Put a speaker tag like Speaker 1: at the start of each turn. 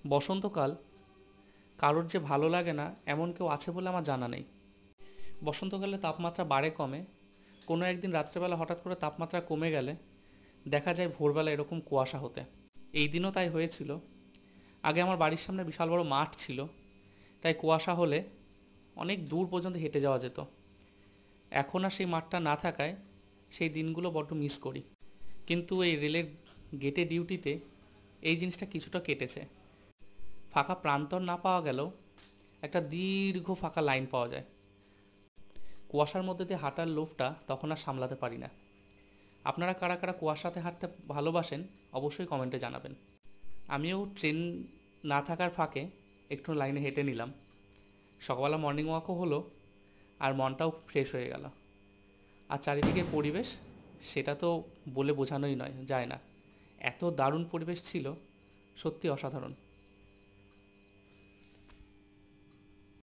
Speaker 1: বসন্তকাল কারোর যে ভালো লাগে না এমন কেউ আছে বলে আমার জানা নেই। বসন্তকালে তাপমাত্রা বাড়ে কমে, কোনো একদিন রাত্রেবেলা হঠাৎ করে তাপমাত্রা কমে গেলে দেখা যায় ভোরবেলা এরকম কুয়াশা হতে। এই দিনও তাই হয়েছিল। আগে আমার বাড়ির সামনে বিশাল বড় মাঠ ছিল, তাই কুয়াশা হলে অনেক দূর পর্যন্ত হেঁটে যাওয়া যেত। এখন আর সেই মাঠটা না থাকায় সেই দিনগুলো বড্ড মিস করি। কিন্তু এই রেলের গেটে ডিউটিতে এই জিনিসটা কিছুটা কেটেছে। ফাঁকা প্রান্তর না পাওয়া গেলেও একটা দীর্ঘ ফাঁকা লাইন পাওয়া যায়। কুয়াশার মধ্যে দিয়ে হাঁটার লোভটা তখন আর সামলাতে পারি না। আপনারা কারা কারা কুয়াশাতে হাঁটতে ভালোবাসেন অবশ্যই কমেন্টে জানাবেন। আমিও ট্রেন না থাকার ফাঁকে একটু লাইনে হেঁটে নিলাম। সকালবেলা মর্নিং ওয়াকও হলো, আর মনটাও ফ্রেশ হয়ে গেল। আর চারিদিকে পরিবেশ, সেটা তো বলে বোঝানোই যায় না। এত দারুণ পরিবেশ ছিল, সত্যি অসাধারণ।